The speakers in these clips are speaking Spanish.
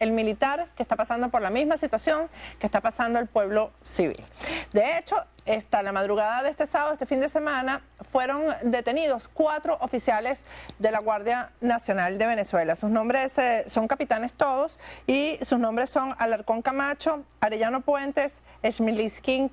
el militar que está pasando por la misma situación que está pasando el pueblo civil. De hecho, la madrugada de este sábado, este fin de semana, fueron detenidos 4 oficiales de la Guardia Nacional de Venezuela. Sus nombres son capitanes todos y sus nombres son Alarcón Camacho, Arellano Puentes, Esmiliski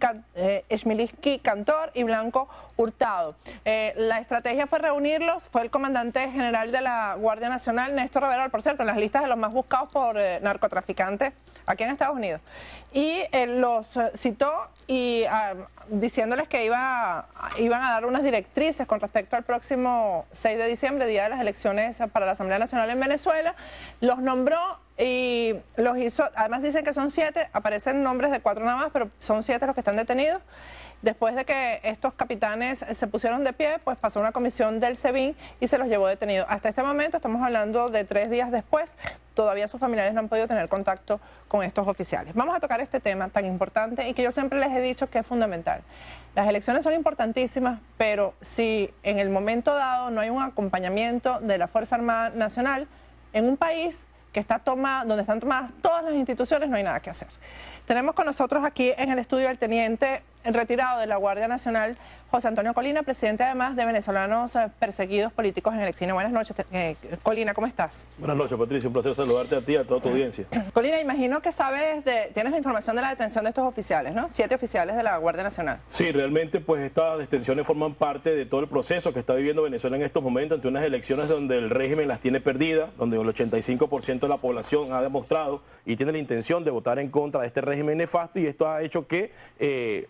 Cantor y Blanco Hurtado. La estrategia fue reunirlos, fue el comandante general de la Guardia Nacional, Néstor Reveral, por cierto, en las listas de los más buscados por narcotraficantes aquí en Estados Unidos. Y los citó y diciéndoles que iban a dar unas directrices con respecto al próximo 6 de diciembre, día de las elecciones para la Asamblea Nacional en Venezuela. Los nombró y los hizo, además dicen que son 7, aparecen nombres de 4 nada más, pero son 7 los que están detenidos. Después de que estos capitanes se pusieron de pie, pues pasó una comisión del SEBIN y se los llevó detenidos. Hasta este momento, estamos hablando de 3 días después, todavía sus familiares no han podido tener contacto con estos oficiales. Vamos a tocar este tema tan importante y que yo siempre les he dicho que es fundamental. Las elecciones son importantísimas, pero si en el momento dado no hay un acompañamiento de la Fuerza Armada Nacional, en un país que está donde están tomadas todas las instituciones, no hay nada que hacer. Tenemos con nosotros aquí en el estudio al teniente retirado de la Guardia Nacional, José Antonio Colina, presidente además de Venezolanos Perseguidos Políticos en el Exilio. Buenas noches, Colina, ¿cómo estás? Buenas noches, Patricia, un placer saludarte a ti y a toda tu audiencia. Colina, imagino que tienes la información de la detención de estos oficiales, ¿no? 7 oficiales de la Guardia Nacional. Sí, realmente pues estas detenciones forman parte de todo el proceso que está viviendo Venezuela en estos momentos ante unas elecciones donde el régimen las tiene perdidas, donde el 85% de la población ha demostrado y tiene la intención de votar en contra de este régimen nefasto, y esto ha hecho que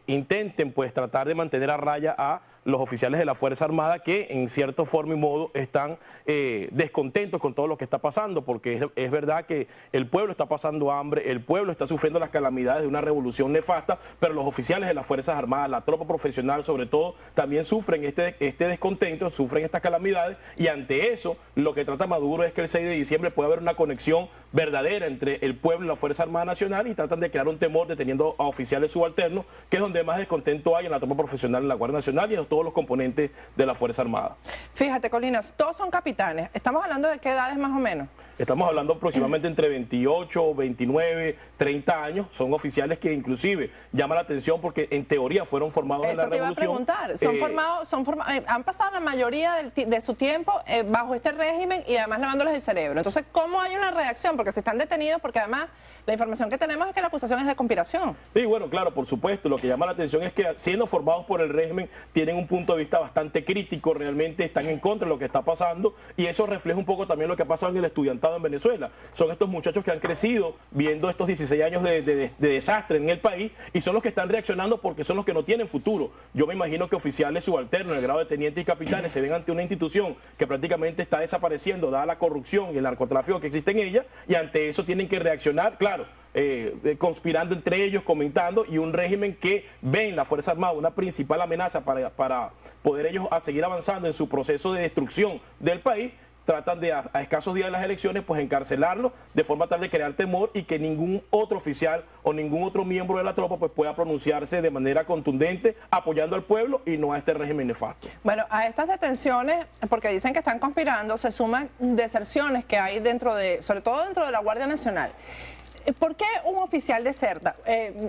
intenten pues tratar de mantener a raya a los oficiales de la Fuerza Armada que en cierta forma y modo están descontentos con todo lo que está pasando, porque es verdad que el pueblo está pasando hambre, el pueblo está sufriendo las calamidades de una revolución nefasta, pero los oficiales de las Fuerzas Armadas, la tropa profesional sobre todo, también sufren este descontento, sufren estas calamidades, y ante eso lo que trata Maduro es que el 6 de diciembre pueda haber una conexión verdadera entre el pueblo y la Fuerza Armada Nacional, y tratan de crear un temor deteniendo a oficiales subalternos, que es donde más descontento hay en la tropa profesional, en la Guardia Nacional y en todos los componentes de la Fuerza Armada. Fíjate, Colinas, todos son capitanes. ¿Estamos hablando de qué edades más o menos? Estamos hablando aproximadamente entre 28, 29, 30 años. Son oficiales que inclusive llama la atención porque en teoría fueron formados en la revolución. Eso te iba a preguntar. Han pasado la mayoría de su tiempo bajo este régimen y además lavándoles el cerebro. Entonces, ¿cómo hay una reacción? Porque se están detenidos, porque además la información que tenemos es que la acusación es de conspiración. Sí, bueno, claro, por supuesto. Lo que llama la atención es que siendo formados por el régimen tienen un punto de vista bastante crítico, realmente están en contra de lo que está pasando, y eso refleja un poco también lo que ha pasado en el estudiantado en Venezuela. Son estos muchachos que han crecido viendo estos 16 años de desastre en el país, y son los que están reaccionando porque son los que no tienen futuro. Yo me imagino que oficiales subalternos en el grado de teniente y capitanes se ven ante una institución que prácticamente está desapareciendo dada la corrupción y el narcotráfico que existe en ella, y ante eso tienen que reaccionar, claro, conspirando entre ellos, comentando, y un régimen que ve en la Fuerza Armada una principal amenaza para poder ellos a seguir avanzando en su proceso de destrucción del país. Tratan de, a escasos días de las elecciones, pues encarcelarlo de forma tal de crear temor y que ningún otro oficial o ningún otro miembro de la tropa pues pueda pronunciarse de manera contundente apoyando al pueblo y no a este régimen nefasto. Bueno, a estas detenciones, porque dicen que están conspirando, se suman deserciones que hay sobre todo dentro de la Guardia Nacional. ¿Por qué un oficial deserta?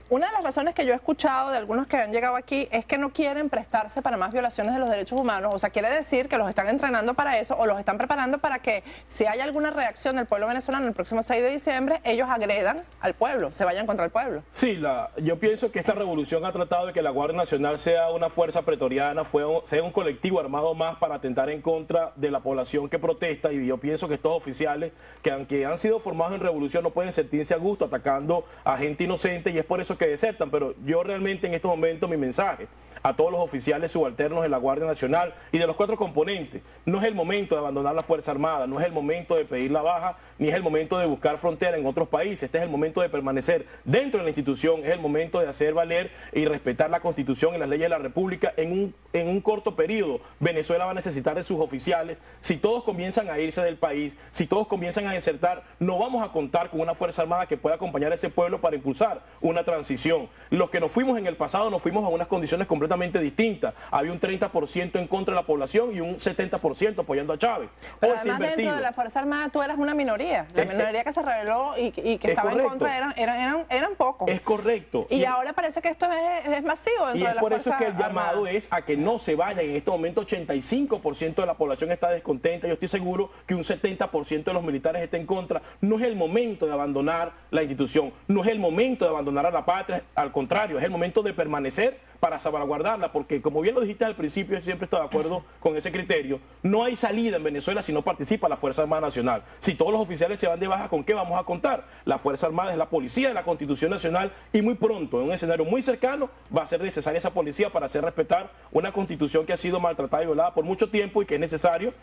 Una de las razones que yo he escuchado de algunos que han llegado aquí es que no quieren prestarse para más violaciones de los derechos humanos. O sea, quiere decir que los están entrenando para eso o los están preparando para que si hay alguna reacción del pueblo venezolano el próximo 6 de diciembre, ellos agredan al pueblo, se vayan contra el pueblo. Sí, yo pienso que esta revolución ha tratado de que la Guardia Nacional sea una fuerza pretoriana, sea un colectivo armado más para atentar en contra de la población que protesta, y yo pienso que estos oficiales, que aunque han sido formados en revolución, no pueden sentirse a gusto atacando a gente inocente, y es por eso que desertan. Pero yo realmente en estos momentos mi mensaje a todos los oficiales subalternos de la Guardia Nacional y de los 4 componentes: no es el momento de abandonar la Fuerza Armada, no es el momento de pedir la baja, ni es el momento de buscar frontera en otros países. Este es el momento de permanecer dentro de la institución, es el momento de hacer valer y respetar la Constitución y las leyes de la República. En un corto periodo Venezuela va a necesitar de sus oficiales. Si todos comienzan a irse del país, si todos comienzan a desertar, no vamos a contar con una Fuerza Armada que pueda acompañar a ese pueblo para impulsar una transición. Los que nos fuimos en el pasado nos fuimos a unas condiciones completamente distintas. Había un 30% en contra de la población y un 70% apoyando a Chávez. Pero además dentro de la Fuerza Armada tú eras una minoría. La minoría que se rebeló y que estaba en contra eran pocos. Es correcto. Y ahora parece que esto es masivo dentro de la Fuerza Armada. Y es por eso que el llamado es a que no se vayan. En este momento 85% de la población está descontenta. Yo estoy seguro que un 70% de los militares está en contra. No es el momento de abandonar la institución. No es el momento de abandonar a la patria. Al contrario, es el momento de permanecer para salvaguardarla, porque como bien lo dijiste al principio, yo siempre estoy de acuerdo con ese criterio, no hay salida en Venezuela si no participa la Fuerza Armada Nacional. Si todos los oficiales se van de baja, ¿con qué vamos a contar? La Fuerza Armada es la policía de la Constitución Nacional y muy pronto, en un escenario muy cercano, va a ser necesaria esa policía para hacer respetar una Constitución que ha sido maltratada y violada por mucho tiempo y que es necesario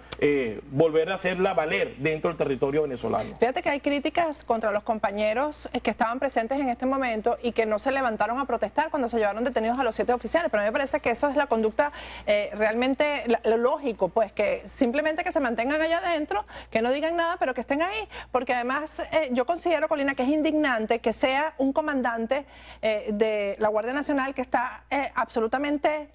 volver a hacerla valer dentro del territorio venezolano. Fíjate que hay críticas contra los compañeros que estaban presentes en este momento y que no se levantaron a protestar cuando se llevaron detenidos a los 7 oficiales, pero a mí me parece que eso es la conducta realmente lo lógico, pues que simplemente que se mantengan allá adentro, que no digan nada, pero que estén ahí, porque además yo considero, Colina, que es indignante que sea un comandante de la Guardia Nacional que está absolutamente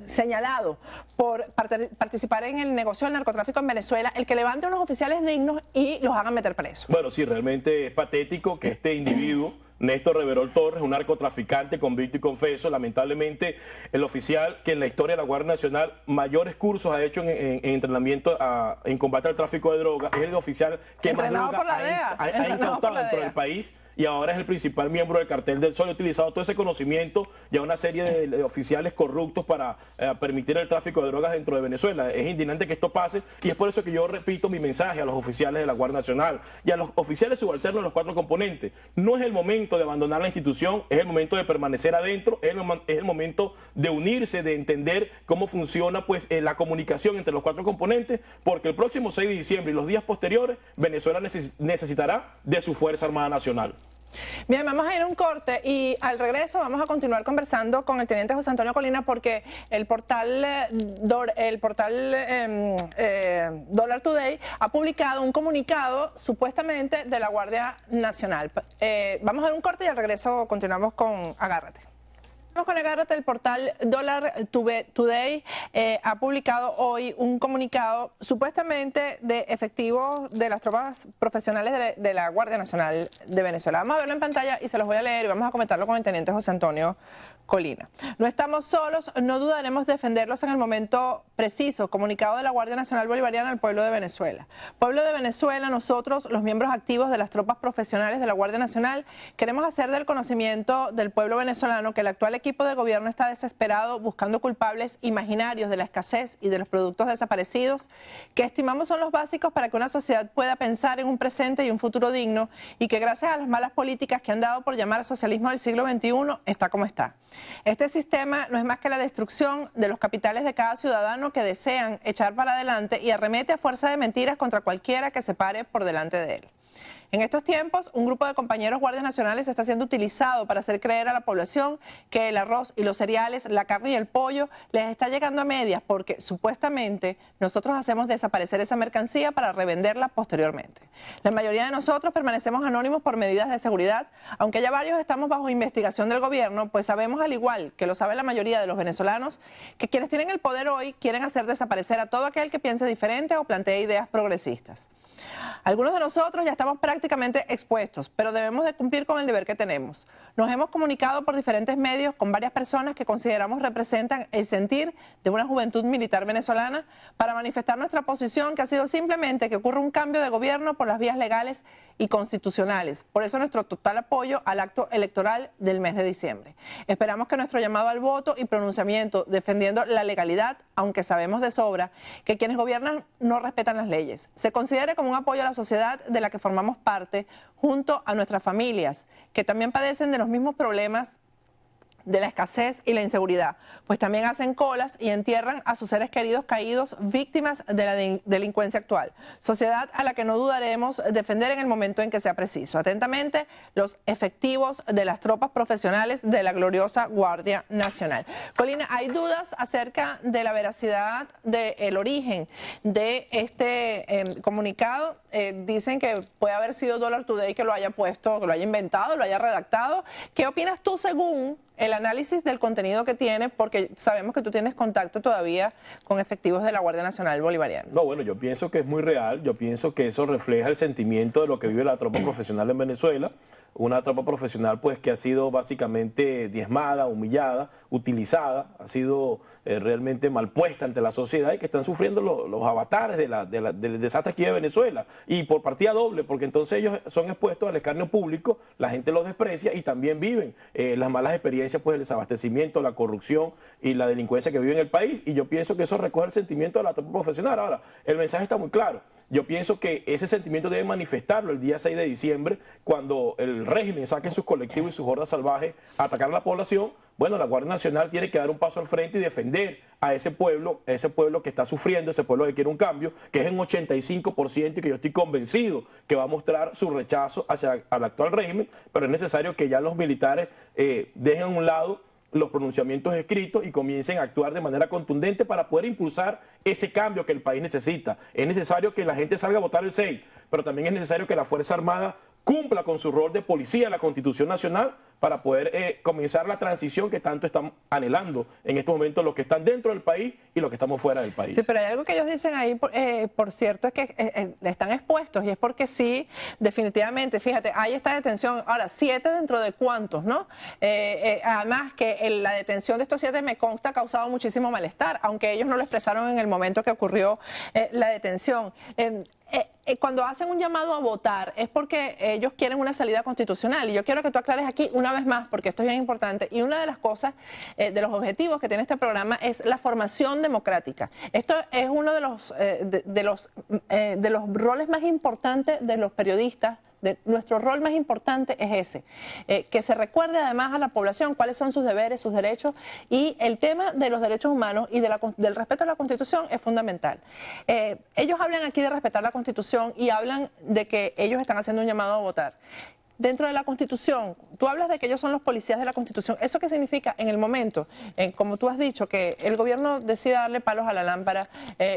señalado por participar en el negocio del narcotráfico en Venezuela, el que levante a unos oficiales dignos y los hagan meter presos. Bueno, sí, realmente es patético que este individuo, Néstor Reverol Torres, un narcotraficante convicto y confeso, lamentablemente el oficial que en la historia de la Guardia Nacional mayores cursos ha hecho en entrenamiento en combate al tráfico de drogas, es el oficial que más droga ha incautado dentro del país. Y ahora es el principal miembro del Cartel del Sol. Ha utilizado todo ese conocimiento y a una serie de oficiales corruptos para permitir el tráfico de drogas dentro de Venezuela. Es indignante que esto pase y es por eso que yo repito mi mensaje a los oficiales de la Guardia Nacional y a los oficiales subalternos de los 4 componentes. No es el momento de abandonar la institución, es el momento de permanecer adentro, es el momento de unirse, de entender cómo funciona pues la comunicación entre los 4 componentes, porque el próximo 6 de diciembre y los días posteriores Venezuela necesitará de su Fuerza Armada Nacional. Bien, vamos a ir a un corte y al regreso vamos a continuar conversando con el teniente José Antonio Colina porque el portal Dollar Today ha publicado un comunicado supuestamente de la Guardia Nacional. Vamos a ir a un corte y al regreso continuamos con Agárrate. Con Agárrate, el portal Dollar Today ha publicado hoy un comunicado supuestamente de efectivos de las tropas profesionales de la Guardia Nacional de Venezuela. Vamos a verlo en pantalla y se los voy a leer y vamos a comentarlo con el teniente José Antonio Colina. No estamos solos, no dudaremos defenderlos en el momento preciso. Comunicado de la Guardia Nacional Bolivariana al pueblo de Venezuela. Pueblo de Venezuela, nosotros, los miembros activos de las tropas profesionales de la Guardia Nacional, queremos hacer del conocimiento del pueblo venezolano que el actual equipo de gobierno está desesperado buscando culpables imaginarios de la escasez y de los productos desaparecidos, que estimamos son los básicos para que una sociedad pueda pensar en un presente y un futuro digno, y que gracias a las malas políticas que han dado por llamar socialismo del siglo XXI, está como está. Este sistema no es más que la destrucción de los capitales de cada ciudadano que desean echar para adelante y arremete a fuerza de mentiras contra cualquiera que se pare por delante de él. En estos tiempos, un grupo de compañeros guardias nacionales está siendo utilizado para hacer creer a la población que el arroz y los cereales, la carne y el pollo les está llegando a medias porque supuestamente nosotros hacemos desaparecer esa mercancía para revenderla posteriormente. La mayoría de nosotros permanecemos anónimos por medidas de seguridad, aunque ya varios estamos bajo investigación del gobierno, pues sabemos, al igual que lo sabe la mayoría de los venezolanos, que quienes tienen el poder hoy quieren hacer desaparecer a todo aquel que piense diferente o plantee ideas progresistas. Algunos de nosotros ya estamos prácticamente expuestos, pero debemos de cumplir con el deber que tenemos. Nos hemos comunicado por diferentes medios con varias personas que consideramos representan el sentir de una juventud militar venezolana para manifestar nuestra posición, que ha sido simplemente que ocurra un cambio de gobierno por las vías legales y constitucionales. Por eso nuestro total apoyo al acto electoral del mes de diciembre. Esperamos que nuestro llamado al voto y pronunciamiento defendiendo la legalidad, aunque sabemos de sobra que quienes gobiernan no respetan las leyes, se considere como un apoyo a la sociedad de la que formamos parte, junto a nuestras familias, que también padecen de los mismos problemas de la escasez y la inseguridad, pues también hacen colas y entierran a sus seres queridos caídos víctimas de la delincuencia actual. Sociedad a la que no dudaremos defender en el momento en que sea preciso. Atentamente, los efectivos de las tropas profesionales de la gloriosa Guardia Nacional. Colina, ¿hay dudas acerca de la veracidad del origen de este comunicado? Dicen que puede haber sido Dollar Today que lo haya puesto, que lo haya inventado, lo haya redactado. ¿Qué opinas tú según el análisis del contenido que tiene? Porque sabemos que tú tienes contacto todavía con efectivos de la Guardia Nacional Bolivariana. No, bueno, yo pienso que es muy real, yo pienso que eso refleja el sentimiento de lo que vive la tropa profesional en Venezuela, una tropa profesional pues que ha sido básicamente diezmada, humillada, utilizada, ha sido realmente mal puesta ante la sociedad y que están sufriendo los avatares del desastre aquí de Venezuela. Y por partida doble, porque entonces ellos son expuestos al escarnio público, la gente los desprecia y también viven las malas experiencias, pues el desabastecimiento, la corrupción y la delincuencia que vive en el país. Y yo pienso que eso recoge el sentimiento de la tropa profesional. Ahora, el mensaje está muy claro. Yo pienso que ese sentimiento debe manifestarlo el día 6 de diciembre, cuando el régimen saque sus colectivos y sus hordas salvajes a atacar a la población. Bueno, la Guardia Nacional tiene que dar un paso al frente y defender a ese pueblo que está sufriendo, ese pueblo que quiere un cambio, que es en 85% y que yo estoy convencido que va a mostrar su rechazo hacia el actual régimen, pero es necesario que ya los militares dejen a un lado los pronunciamientos escritos y comiencen a actuar de manera contundente para poder impulsar ese cambio que el país necesita. Es necesario que la gente salga a votar el 6, pero también es necesario que la Fuerza Armada cumpla con su rol de policía de la Constitución Nacional para poder comenzar la transición que tanto están anhelando en estos momentos los que están dentro del país y los que estamos fuera del país. Sí, pero hay algo que ellos dicen ahí, por cierto, es que están expuestos, y es porque sí, definitivamente, fíjate, hay esta detención, ahora, 7 dentro de cuántos, ¿no? Además que la detención de estos 7 me consta ha causado muchísimo malestar, aunque ellos no lo expresaron en el momento que ocurrió la detención. Cuando hacen un llamado a votar es porque ellos quieren una salida constitucional, y yo quiero que tú aclares aquí una vez más, porque esto es bien importante, y una de las cosas, de los objetivos que tiene este programa es la formación democrática. Esto es uno de los roles más importantes de los periodistas. Nuestro rol más importante es ese, que se recuerde además a la población cuáles son sus deberes, sus derechos, y el tema de los derechos humanos y del respeto a la Constitución es fundamental. Ellos hablan aquí de respetar la Constitución y hablan de que ellos están haciendo un llamado a votar. Dentro de la Constitución, tú hablas de que ellos son los policías de la Constitución. ¿Eso qué significa en el momento, como tú has dicho, que el gobierno decide darle palos a la lámpara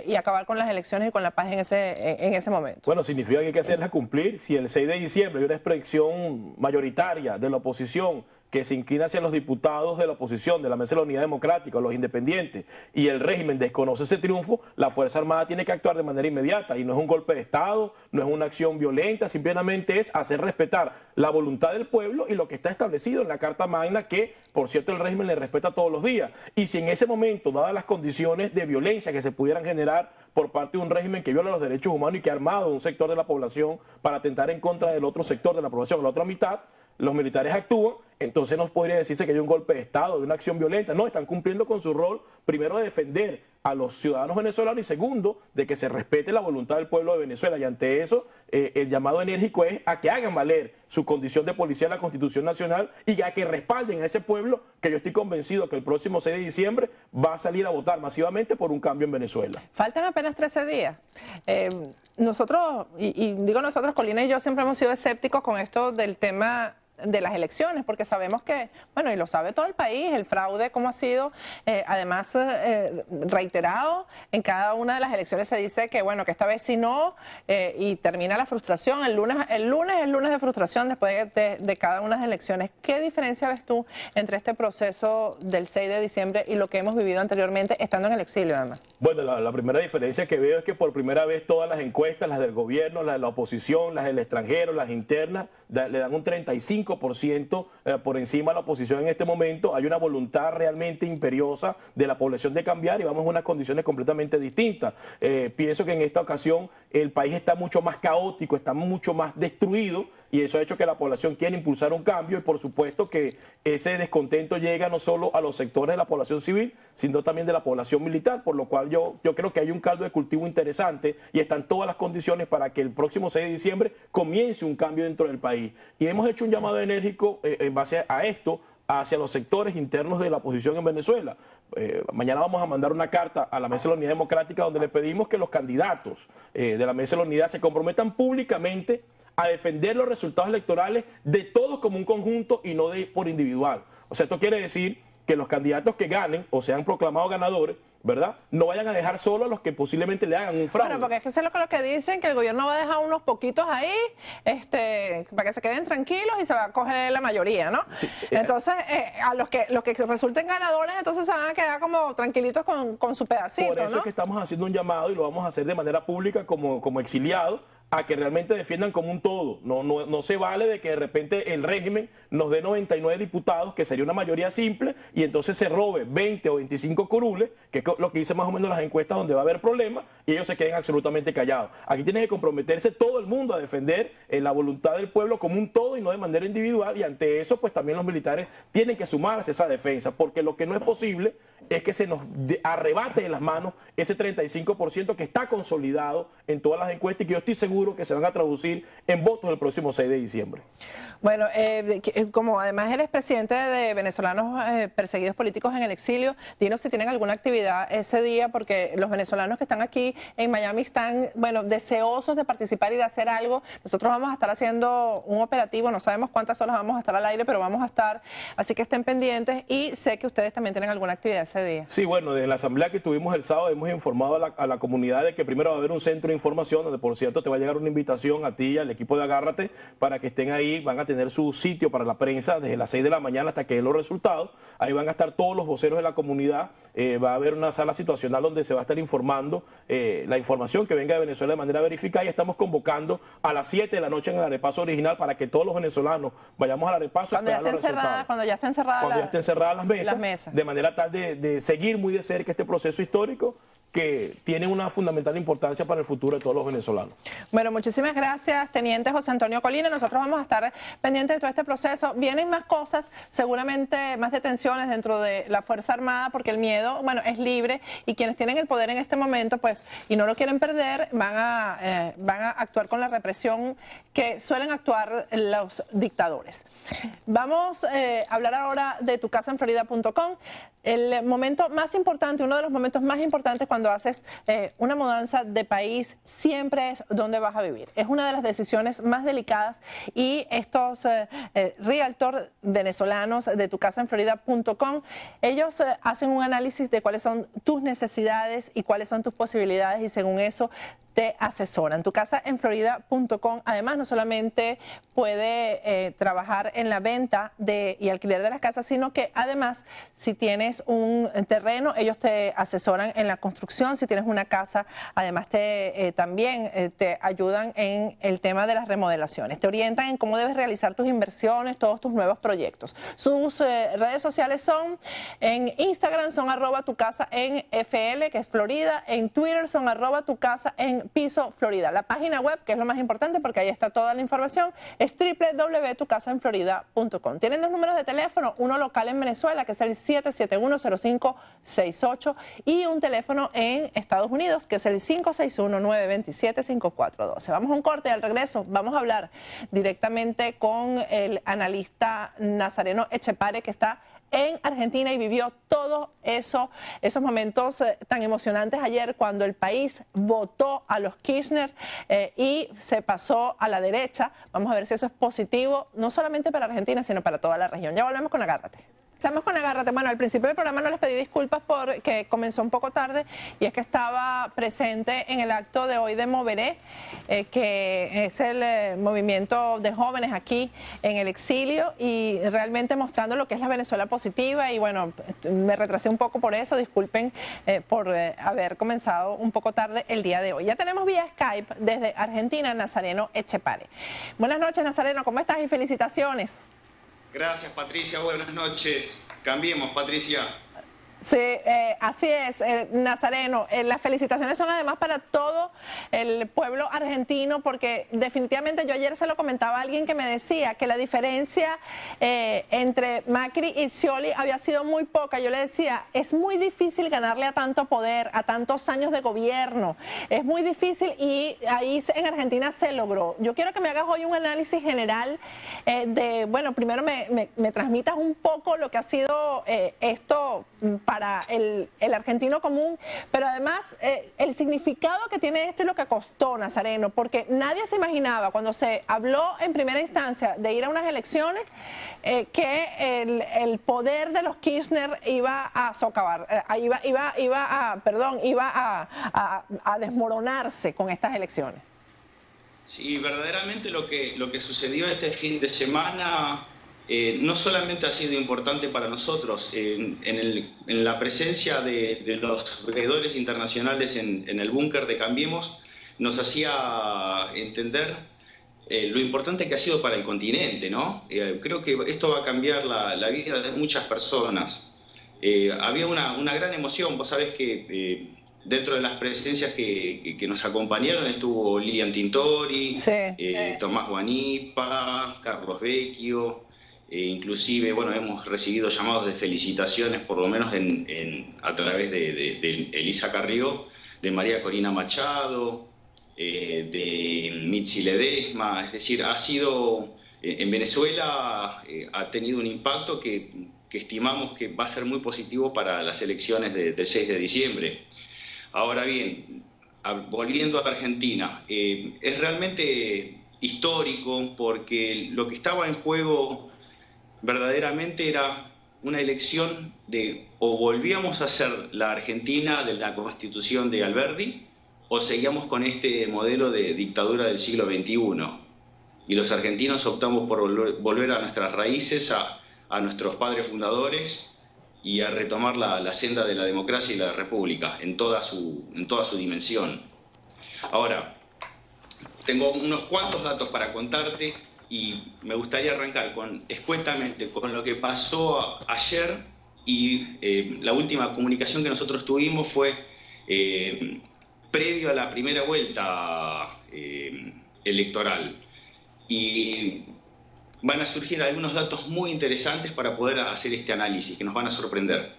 y acabar con las elecciones y con la paz en ese momento? Bueno, significa que hay que hacerlas cumplir. Si el 6 de diciembre hay una expresión mayoritaria de la oposición que se inclina hacia los diputados de la oposición, de la Mesa de la Unidad Democrática, los independientes, y el régimen desconoce ese triunfo, la Fuerza Armada tiene que actuar de manera inmediata, y no es un golpe de Estado, no es una acción violenta, simplemente es hacer respetar la voluntad del pueblo y lo que está establecido en la Carta Magna, que, por cierto, el régimen le respeta todos los días. Y si en ese momento, dadas las condiciones de violencia que se pudieran generar por parte de un régimen que viola los derechos humanos y que ha armado un sector de la población para atentar en contra del otro sector de la población, la otra mitad, los militares actúan, entonces no podría decirse que hay un golpe de Estado, de una acción violenta. No, están cumpliendo con su rol, primero, de defender a los ciudadanos venezolanos, y segundo, de que se respete la voluntad del pueblo de Venezuela. Y ante eso, el llamado enérgico es a que hagan valer su condición de policía de la Constitución Nacional y a que respalden a ese pueblo, que yo estoy convencido que el próximo 6 de diciembre va a salir a votar masivamente por un cambio en Venezuela. Faltan apenas 13 días. Nosotros, y digo nosotros, Colina y yo siempre hemos sido escépticos con esto del tema de las elecciones, porque sabemos que, bueno, y lo sabe todo el país, el fraude cómo ha sido, además reiterado, en cada una de las elecciones se dice que, bueno, que esta vez sí no, y termina la frustración. El lunes es lunes de frustración después de cada una de las elecciones. ¿Qué diferencia ves tú entre este proceso del 6 de diciembre y lo que hemos vivido anteriormente, estando en el exilio, además? Bueno, la primera diferencia que veo es que por primera vez todas las encuestas, las del gobierno, las de la oposición, las del extranjero, las internas, le dan un 35% por encima de la oposición en este momento. Hay una voluntad realmente imperiosa de la población de cambiar, y vamos a unas condiciones completamente distintas. Pienso que en esta ocasión el país está mucho más caótico, está mucho más destruido, y eso ha hecho que la población quiera impulsar un cambio, y por supuesto que ese descontento llega no solo a los sectores de la población civil, sino también de la población militar, por lo cual yo creo que hay un caldo de cultivo interesante y están todas las condiciones para que el próximo 6 de diciembre comience un cambio dentro del país. Y hemos hecho un llamado enérgico en base a esto, hacia los sectores internos de la oposición en Venezuela. Mañana vamos a mandar una carta a la Mesa de la Unidad Democrática donde le pedimos que los candidatos de la Mesa de la Unidad se comprometan públicamente a defender los resultados electorales de todos como un conjunto y no por individual. O sea, esto quiere decir que los candidatos que ganen o sean proclamados ganadores, ¿verdad?, no vayan a dejar solo a los que posiblemente le hagan un fraude. Bueno, porque es que eso es lo que dicen, que el gobierno va a dejar unos poquitos ahí para que se queden tranquilos y se va a coger la mayoría, ¿no? Sí. Entonces, a los que resulten ganadores, entonces se van a quedar como tranquilitos con su pedacito, Por eso ¿no? es que estamos haciendo un llamado y lo vamos a hacer de manera pública como exiliados, a que realmente defiendan como un todo. No se vale de que de repente el régimen nos dé 99 diputados, que sería una mayoría simple, y entonces se robe 20 o 25 curules, que es lo que dicen más o menos las encuestas donde va a haber problemas, y ellos se queden absolutamente callados. Aquí tiene que comprometerse todo el mundo a defender la voluntad del pueblo como un todo y no de manera individual, y ante eso pues también los militares tienen que sumarse a esa defensa, porque lo que no es posible es que se nos arrebate de las manos ese 35% que está consolidado en todas las encuestas y que yo estoy seguro que se van a traducir en votos el próximo 6 de diciembre. Bueno, como además eres presidente de venezolanos perseguidos políticos en el exilio, dinos si tienen alguna actividad ese día, porque los venezolanos que están aquí en Miami están, bueno, deseosos de participar y de hacer algo. Nosotros vamos a estar haciendo un operativo, no sabemos cuántas horas vamos a estar al aire, pero vamos a estar, así que estén pendientes, y sé que ustedes también tienen alguna actividad ese día. Sí, bueno, desde la asamblea que tuvimos el sábado hemos informado a la comunidad de que primero va a haber un centro de información, donde por cierto te va a llegar una invitación a ti y al equipo de Agárrate para que estén ahí. Van a tener su sitio para la prensa desde las 6 de la mañana hasta que den los resultados. Ahí van a estar todos los voceros de la comunidad. Va a haber una sala situacional donde se va a estar informando la información que venga de Venezuela de manera verificada, y estamos convocando a las 7 de la noche en el arepaso original para que todos los venezolanos vayamos al arepaso. Cuando ya estén cerradas las mesas, de manera tal de seguir muy de cerca este proceso histórico que tiene una fundamental importancia para el futuro de todos los venezolanos. Bueno, muchísimas gracias, Teniente José Antonio Colina. Nosotros vamos a estar pendientes de todo este proceso. Vienen más cosas, seguramente más detenciones dentro de la Fuerza Armada, porque el miedo, bueno, es libre, y quienes tienen el poder en este momento, pues, y no lo quieren perder, van a actuar con la represión que suelen actuar los dictadores. Vamos a hablar ahora de tucasaenflorida.com. El momento más importante, uno de los momentos más importantes cuando haces una mudanza de país, siempre es dónde vas a vivir. Es una de las decisiones más delicadas, y estos realtor venezolanos de tucasaenflorida.com, ellos hacen un análisis de cuáles son tus necesidades y cuáles son tus posibilidades, y según eso te asesoran. Tucasaenflorida.com además no solamente puede trabajar en la venta y alquiler de las casas, sino que además, si tienes un terreno, ellos te asesoran en la construcción. Si tienes una casa, además también te ayudan en el tema de las remodelaciones. Te orientan en cómo debes realizar tus inversiones, todos tus nuevos proyectos. Sus redes sociales son, en Instagram son @tucasaenfl, que es Florida. En Twitter son @tucasaenpiso Florida. La página web, que es lo más importante porque ahí está toda la información, es www.tucasaenflorida.com. Tienen dos números de teléfono, uno local en Venezuela, que es el 771-0568, y un teléfono en Estados Unidos, que es el 561-927-5412. Vamos a un corte, y al regreso vamos a hablar directamente con el analista Nazareno Echepare, que está en Argentina y vivió todo esos momentos tan emocionantes ayer, cuando el país votó a los Kirchner y se pasó a la derecha. Vamos a ver si eso es positivo, no solamente para Argentina, sino para toda la región. Ya volvemos con Agárrate. Estamos con Agárrate. Bueno, al principio del programa no les pedí disculpas porque comenzó un poco tarde, y es que estaba presente en el acto de hoy de Moveré, que es el movimiento de jóvenes aquí en el exilio, y realmente mostrando lo que es la Venezuela positiva. Y bueno, me retrasé un poco por eso, disculpen por haber comenzado un poco tarde el día de hoy. Ya tenemos vía Skype desde Argentina Nazareno Echepare. Buenas noches, Nazareno, ¿cómo estás? Y felicitaciones. Gracias, Patricia. Buenas noches. Cambiemos, Patricia. Sí, así es, Nazareno. Las felicitaciones son además para todo el pueblo argentino, porque definitivamente yo ayer se lo comentaba a alguien que me decía que la diferencia entre Macri y Scioli había sido muy poca. Yo le decía, es muy difícil ganarle a tanto poder, a tantos años de gobierno, es muy difícil y ahí en Argentina se logró. Yo quiero que me hagas hoy un análisis general de, bueno, primero me transmitas un poco lo que ha sido esto para el argentino común, pero además el significado que tiene esto y lo que costó, Nazareno, porque nadie se imaginaba cuando se habló en primera instancia de ir a unas elecciones que el poder de los Kirchner iba a socavar, iba a desmoronarse con estas elecciones. Sí, verdaderamente lo que sucedió este fin de semana no solamente ha sido importante para nosotros, en la presencia de los veedores internacionales en el búnker de Cambiemos, nos hacía entender lo importante que ha sido para el continente, ¿no? Creo que esto va a cambiar la vida de muchas personas. Había una gran emoción, vos sabés que dentro de las presencias que nos acompañaron estuvo Lilian Tintori, sí. Tomás Guanipa, Carlos Vecchio. Inclusive, bueno, hemos recibido llamados de felicitaciones, por lo menos a través de Elisa Carrió, de María Corina Machado, de Mitzi Ledesma. Es decir, ha sido, en Venezuela ha tenido un impacto que estimamos que va a ser muy positivo para las elecciones del 6 de diciembre. Ahora bien, volviendo a Argentina, es realmente histórico porque lo que estaba en juego verdaderamente era una elección de o volvíamos a ser la Argentina de la Constitución de Alberdi o seguíamos con este modelo de dictadura del siglo XXI. Y los argentinos optamos por volver a nuestras raíces, a nuestros padres fundadores y a retomar la senda de la democracia y la república en toda su dimensión. Ahora, tengo unos cuantos datos para contarte y me gustaría arrancar escuetamente con lo que pasó ayer y la última comunicación que nosotros tuvimos fue previo a la primera vuelta electoral. Y van a surgir algunos datos muy interesantes para poder hacer este análisis que nos van a sorprender.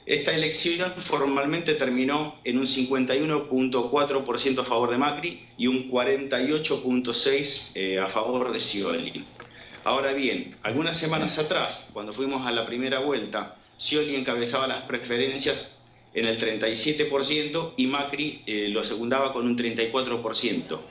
Esta elección formalmente terminó en un 51.4% a favor de Macri y un 48.6% a favor de Scioli. Ahora bien, algunas semanas atrás, cuando fuimos a la primera vuelta, Scioli encabezaba las preferencias en el 37% y Macri lo secundaba con un 34%.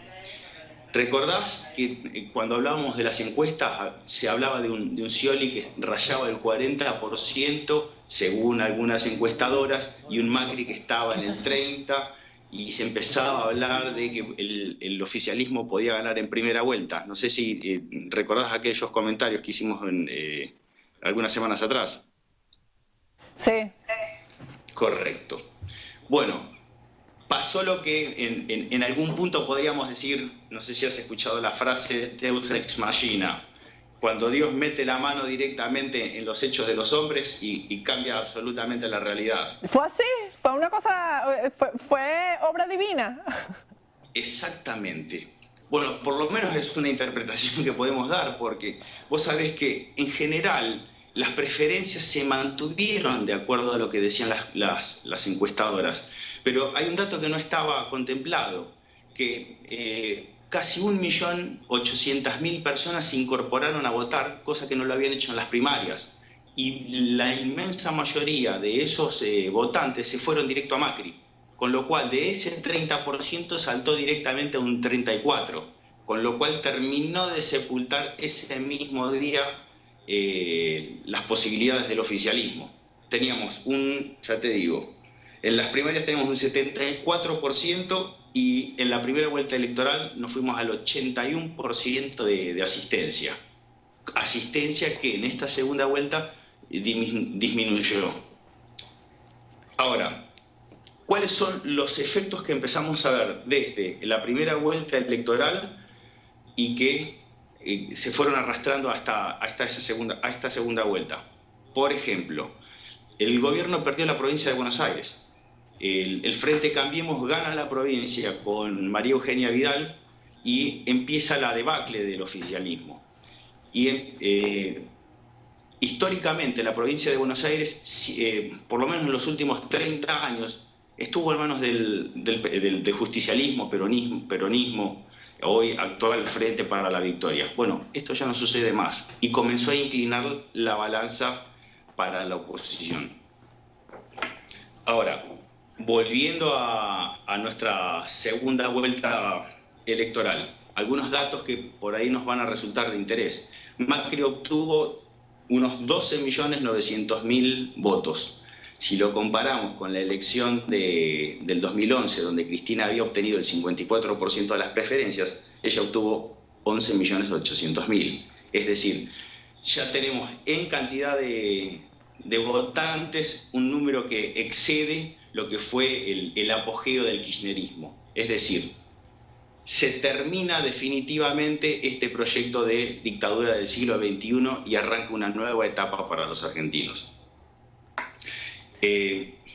¿Recordás que cuando hablábamos de las encuestas se hablaba de un Scioli que rayaba el 40% según algunas encuestadoras y un Macri que estaba en el 30% y se empezaba a hablar de que el oficialismo podía ganar en primera vuelta? No sé si recordás aquellos comentarios que hicimos algunas semanas atrás. Sí. Correcto. Bueno, pasó lo que en algún punto podríamos decir, no sé si has escuchado la frase Deus ex machina, cuando Dios mete la mano directamente en los hechos de los hombres y cambia absolutamente la realidad. ¿Fue así? ¿Fue una cosa, fue obra divina? Exactamente. Bueno, por lo menos es una interpretación que podemos dar, porque vos sabés que en general las preferencias se mantuvieron de acuerdo a lo que decían las encuestadoras. Pero hay un dato que no estaba contemplado, que casi 1.800.000 personas se incorporaron a votar, cosa que no lo habían hecho en las primarias. Y la inmensa mayoría de esos votantes se fueron directo a Macri, con lo cual de ese 30% saltó directamente a un 34%, con lo cual terminó de sepultar ese mismo día las posibilidades del oficialismo. Teníamos ya te digo, en las primarias teníamos un 74% y en la primera vuelta electoral nos fuimos al 81% de asistencia. Asistencia que en esta segunda vuelta disminuyó. Ahora, ¿cuáles son los efectos que empezamos a ver desde la primera vuelta electoral y que se fueron arrastrando hasta esta segunda vuelta? Por ejemplo, el gobierno perdió la provincia de Buenos Aires. El Frente Cambiemos gana la provincia con María Eugenia Vidal y empieza la debacle del oficialismo. Y históricamente la provincia de Buenos Aires, por lo menos en los últimos 30 años, estuvo en manos del justicialismo, peronismo, hoy actual Frente para la Victoria. Bueno, esto ya no sucede más y comenzó a inclinar la balanza para la oposición. Ahora, volviendo a nuestra segunda vuelta electoral, algunos datos que por ahí nos van a resultar de interés. Macri obtuvo unos 12.900.000 votos. Si lo comparamos con la elección del 2011, donde Cristina había obtenido el 54% de las preferencias, ella obtuvo 11.800.000. Es decir, ya tenemos en cantidad de votantes un número que excede lo que fue el apogeo del kirchnerismo. Es decir, se termina definitivamente este proyecto de dictadura del siglo XXI y arranca una nueva etapa para los argentinos.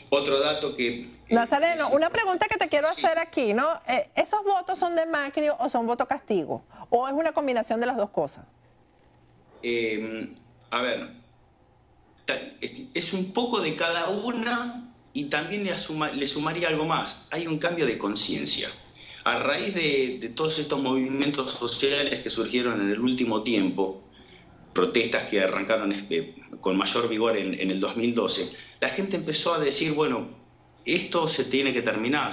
Otro dato que... Nazareno, una pregunta que te quiero hacer aquí, ¿no? ¿Esos votos son de Macri o son voto castigo? ¿O es una combinación de las dos cosas? A ver, es un poco de cada una y también le sumaría algo más. Hay un cambio de conciencia. A raíz de todos estos movimientos sociales que surgieron en el último tiempo, protestas que arrancaron con mayor vigor en el 2012, la gente empezó a decir, bueno, esto se tiene que terminar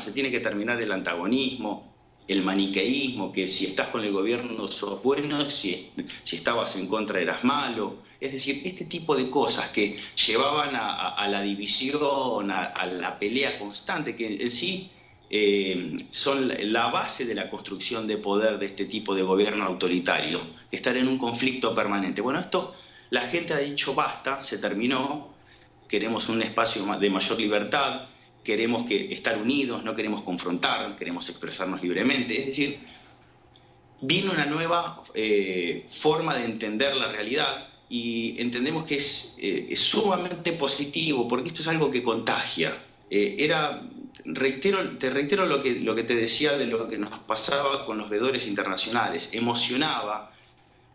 el antagonismo, el maniqueísmo, que si estás con el gobierno sos bueno, si estabas en contra eras malo. Es decir, este tipo de cosas que llevaban a la división, a la pelea constante, que en sí son la base de la construcción de poder de este tipo de gobierno autoritario, que están en un conflicto permanente. Bueno, esto la gente ha dicho basta, se terminó, queremos un espacio de mayor libertad, queremos estar unidos, no queremos confrontar, queremos expresarnos libremente. Es decir, viene una nueva forma de entender la realidad y entendemos que es sumamente positivo, porque esto es algo que contagia. Te reitero lo que te decía de lo que nos pasaba con los veedores internacionales. Emocionaba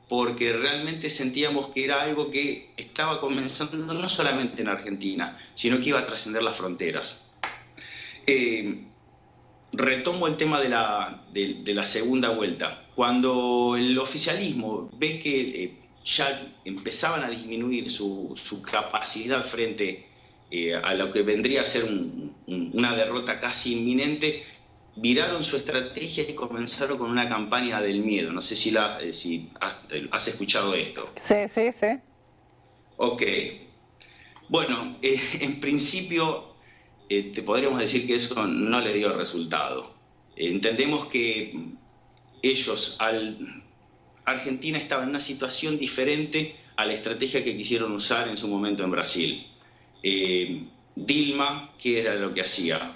porque realmente sentíamos que era algo que estaba comenzando no solamente en Argentina, sino que iba a trascender las fronteras. Retomo el tema de la segunda vuelta. Cuando el oficialismo ve que ya empezaban a disminuir su capacidad frente a lo que vendría a ser una derrota casi inminente, viraron su estrategia y comenzaron con una campaña del miedo. No sé si has escuchado esto. Sí, sí, sí. Ok. Bueno, en principio te podríamos decir que eso no les dio resultado. Entendemos que Argentina estaba en una situación diferente a la estrategia que quisieron usar en su momento en Brasil. Dilma, ¿qué era lo que hacía?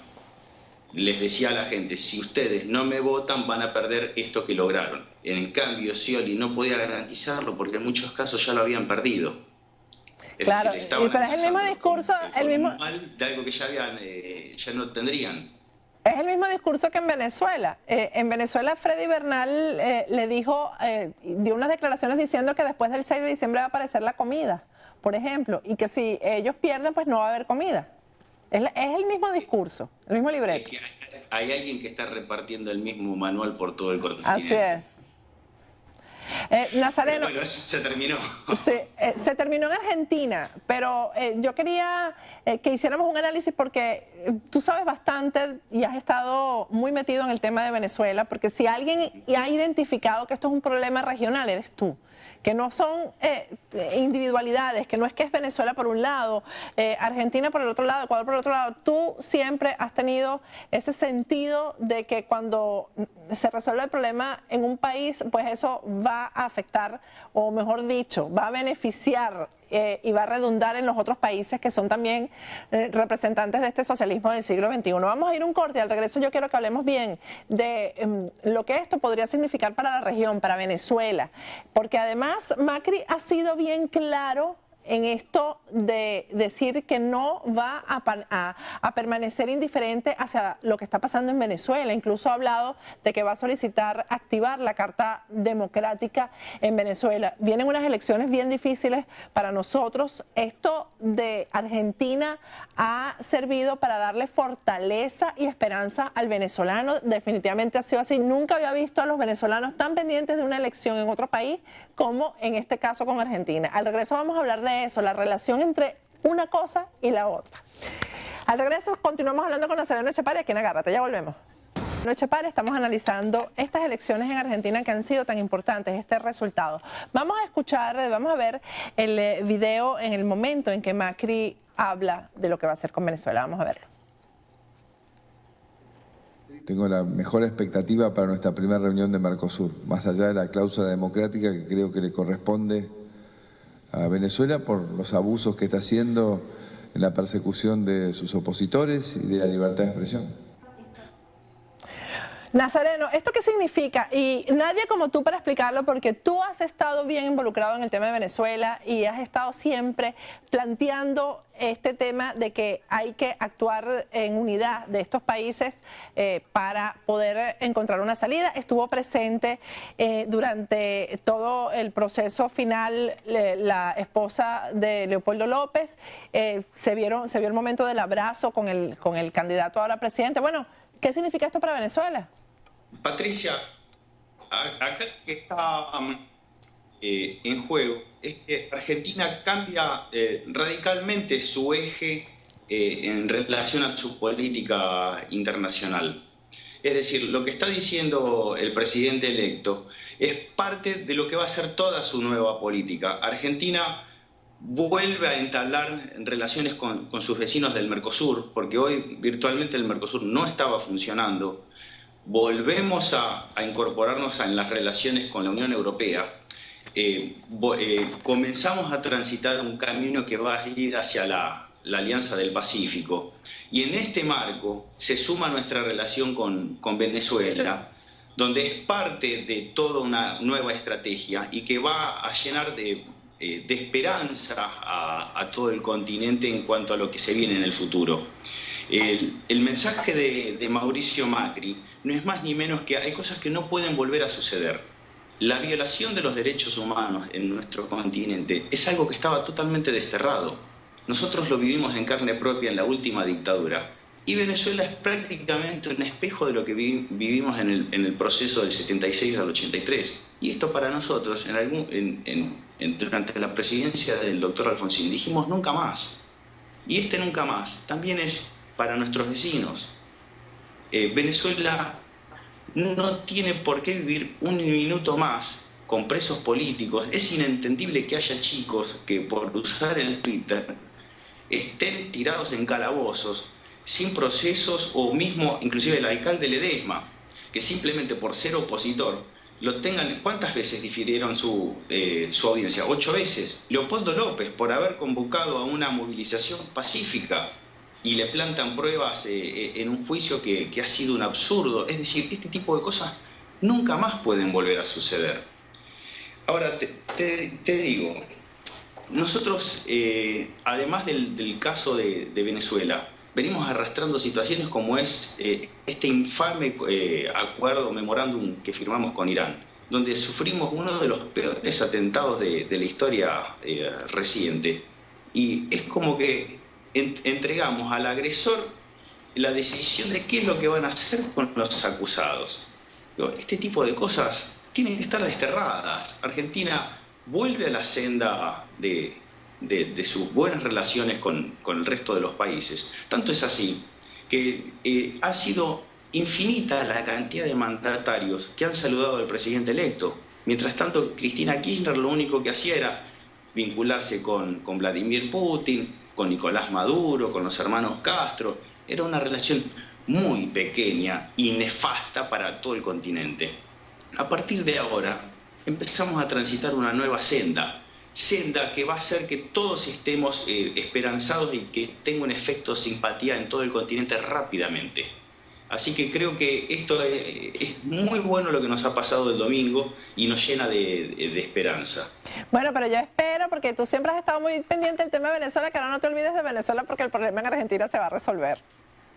Les decía a la gente, si ustedes no me votan van a perder esto que lograron. En cambio, Scioli no podía garantizarlo porque en muchos casos ya lo habían perdido. Claro, pero es el mismo discurso, de algo que ya no tendrían. Es el mismo discurso que en Venezuela. En Venezuela, Freddy Bernal le dio unas declaraciones diciendo que después del 6 de diciembre va a aparecer la comida, por ejemplo, y que si ellos pierden, pues no va a haber comida. Es el mismo discurso, el mismo libreto. Hay alguien que está repartiendo el mismo manual por todo el continente. Así es. Nazareno, bueno, se terminó. Se terminó en Argentina, pero yo quería que hiciéramos un análisis porque tú sabes bastante y has estado muy metido en el tema de Venezuela, porque si alguien ha identificado que esto es un problema regional, eres tú. Que no son individualidades, que no es que es Venezuela por un lado, Argentina por el otro lado, Ecuador por el otro lado. Tú siempre has tenido ese sentido de que cuando se resuelve el problema en un país, pues eso va a afectar, o mejor dicho, va a beneficiar y va a redundar en los otros países que son también representantes de este socialismo del siglo XXI. Vamos a ir un corte y al regreso yo quiero que hablemos bien de lo que esto podría significar para la región, para Venezuela, porque además Macri ha sido bien claro en esto de decir que no va a permanecer indiferente hacia lo que está pasando en Venezuela. Incluso ha hablado de que va a solicitar activar la Carta Democrática en Venezuela. Vienen unas elecciones bien difíciles para nosotros. Esto de Argentina ha servido para darle fortaleza y esperanza al venezolano. Definitivamente ha sido así. Nunca había visto a los venezolanos tan pendientes de una elección en otro país como en este caso con Argentina. Al regreso vamos a hablar de eso, la relación entre una cosa y la otra. Al regreso continuamos hablando con Nazareno Echepare aquí en Agárrate, ya volvemos. Echepare, estamos analizando estas elecciones en Argentina que han sido tan importantes, este resultado. Vamos a ver el video en el momento en que Macri habla de lo que va a hacer con Venezuela. Vamos a verlo. Tengo la mejor expectativa para nuestra primera reunión de Mercosur, más allá de la cláusula democrática que creo que le corresponde a Venezuela por los abusos que está haciendo en la persecución de sus opositores y de la libertad de expresión. Nazareno, ¿esto qué significa? Y nadie como tú para explicarlo, porque tú has estado bien involucrado en el tema de Venezuela y has estado siempre planteando este tema de que hay que actuar en unidad de estos países para poder encontrar una salida. Estuvo presente durante todo el proceso final la esposa de Leopoldo López, se vio el momento del abrazo con el candidato ahora presidente. Bueno, ¿qué significa esto para Venezuela? Patricia, acá que está en juego es que Argentina cambia radicalmente su eje en relación a su política internacional. Es decir, lo que está diciendo el presidente electo es parte de lo que va a ser toda su nueva política. Argentina vuelve a entablar relaciones con sus vecinos del Mercosur, porque hoy virtualmente el Mercosur no estaba funcionando. Volvemos a incorporarnos en las relaciones con la Unión Europea, comenzamos a transitar un camino que va a ir hacia la Alianza del Pacífico, y en este marco se suma nuestra relación con Venezuela, donde es parte de toda una nueva estrategia y que va a llenar de esperanza a todo el continente en cuanto a lo que se viene en el futuro. El mensaje de Mauricio Macri no es más ni menos que hay cosas que no pueden volver a suceder. La violación de los derechos humanos en nuestro continente es algo que estaba totalmente desterrado. Nosotros lo vivimos en carne propia en la última dictadura, y Venezuela es prácticamente un espejo de lo que vivimos en el proceso del 76 al 83. Y esto para nosotros, durante la presidencia del doctor Alfonsín, dijimos nunca más. Y este nunca más también es para nuestros vecinos. Venezuela no tiene por qué vivir un minuto más con presos políticos. Es inentendible que haya chicos que por usar el Twitter estén tirados en calabozos, sin procesos, o mismo inclusive el alcalde Ledesma, que simplemente por ser opositor lo tengan. ¿Cuántas veces difirieron su audiencia? 8 veces. Leopoldo López, por haber convocado a una movilización pacífica, y le plantan pruebas en un juicio que ha sido un absurdo. Es decir, este tipo de cosas nunca más pueden volver a suceder. Ahora, te digo, nosotros, además del caso de Venezuela, venimos arrastrando situaciones como es este infame acuerdo, memorándum que firmamos con Irán, donde sufrimos uno de los peores atentados de la historia reciente. Y es como que entregamos al agresor la decisión de qué es lo que van a hacer con los acusados. Este tipo de cosas tienen que estar desterradas. Argentina vuelve a la senda de sus buenas relaciones con el resto de los países. Tanto es así que ha sido infinita la cantidad de mandatarios que han saludado al presidente electo. Mientras tanto, Cristina Kirchner lo único que hacía era vincularse con Vladimir Putin, con Nicolás Maduro, con los hermanos Castro. Era una relación muy pequeña y nefasta para todo el continente. A partir de ahora empezamos a transitar una nueva senda que va a hacer que todos estemos esperanzados y que tenga un efecto simpatía en todo el continente rápidamente. Así que creo que esto es muy bueno lo que nos ha pasado el domingo y nos llena de esperanza. Bueno, pero yo espero, porque tú siempre has estado muy pendiente del tema de Venezuela, que ahora no te olvides de Venezuela porque el problema en Argentina se va a resolver.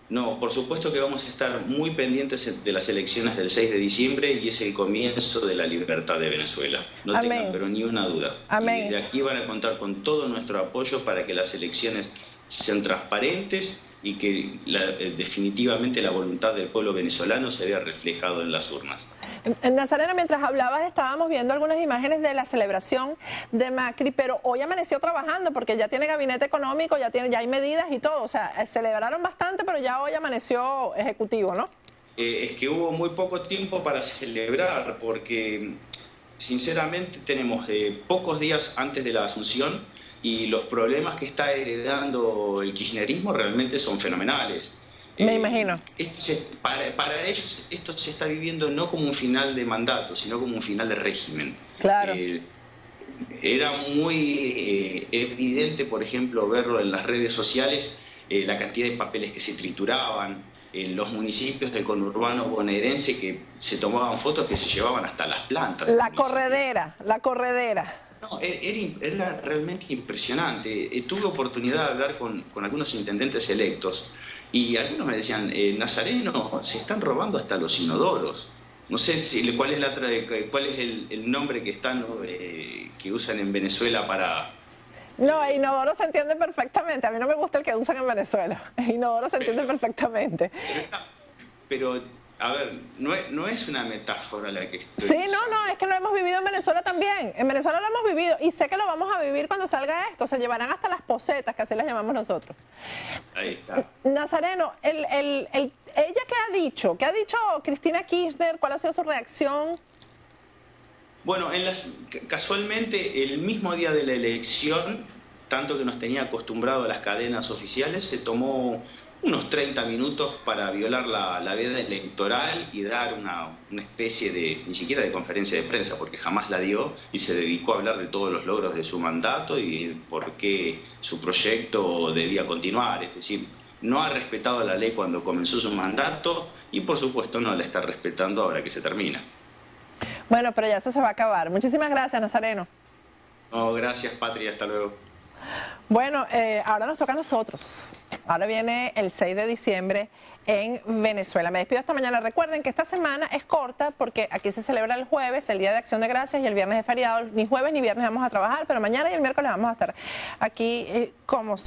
No, por supuesto que vamos a estar muy pendientes de las elecciones del 6 de diciembre y es el comienzo de la libertad de Venezuela. No Amén. tengan pero ni una duda. Amén. Y desde aquí van a contar con todo nuestro apoyo para que las elecciones sean transparentes y que definitivamente la voluntad del pueblo venezolano se vea reflejado en las urnas. Nazareno, mientras hablabas estábamos viendo algunas imágenes de la celebración de Macri, pero hoy amaneció trabajando porque ya tiene gabinete económico, ya hay medidas y todo, o sea, celebraron bastante, pero ya hoy amaneció ejecutivo, ¿no? Es que hubo muy poco tiempo para celebrar porque sinceramente tenemos pocos días antes de la asunción y los problemas que está heredando el kirchnerismo realmente son fenomenales. Me imagino. Para ellos esto se está viviendo no como un final de mandato, sino como un final de régimen. Claro. Era muy evidente, por ejemplo, verlo en las redes sociales, la cantidad de papeles que se trituraban, en los municipios del conurbano bonaerense que se tomaban fotos que se llevaban hasta las plantas. La corredera. No, era realmente impresionante. Tuve oportunidad de hablar con algunos intendentes electos y algunos me decían, Nazareno, se están robando hasta los inodoros. No sé cuál es el nombre que usan en Venezuela para... No, inodoro se entiende perfectamente. A mí no me gusta el que usan en Venezuela. Inodoro se entiende perfectamente. Pero, a ver, no es una metáfora la que estoy Sí, no, es que lo hemos vivido en Venezuela también. En Venezuela lo hemos vivido y sé que lo vamos a vivir cuando salga esto. Se llevarán hasta las posetas, que así las llamamos nosotros. Ahí está. Nazareno, ¿ella qué ha dicho? ¿Qué ha dicho Cristina Kirchner? ¿Cuál ha sido su reacción? Bueno, casualmente el mismo día de la elección, tanto que nos tenía acostumbrado a las cadenas oficiales, se tomó unos 30 minutos para violar la veda electoral y dar una especie de, ni siquiera de conferencia de prensa, porque jamás la dio, y se dedicó a hablar de todos los logros de su mandato y por qué su proyecto debía continuar. Es decir, no ha respetado la ley cuando comenzó su mandato y por supuesto no la está respetando ahora que se termina. Bueno, pero ya eso se va a acabar. Muchísimas gracias, Nazareno. No, gracias, Patria. Hasta luego. Bueno, ahora nos toca a nosotros. Ahora viene el 6 de diciembre en Venezuela. Me despido hasta mañana. Recuerden que esta semana es corta porque aquí se celebra el jueves, el Día de Acción de Gracias, y el viernes es feriado. Ni jueves ni viernes vamos a trabajar, pero mañana y el miércoles vamos a estar aquí como siempre.